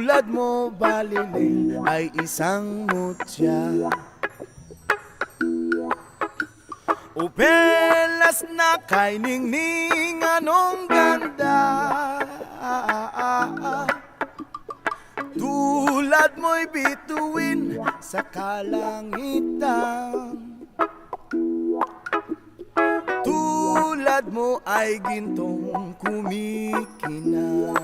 Tulad mo baliling ay isang mutya, o pelas na kay ningning anong ganda. Tulad mo'y bituin sa kalangitan, tulad mo ay gintong kumikinang.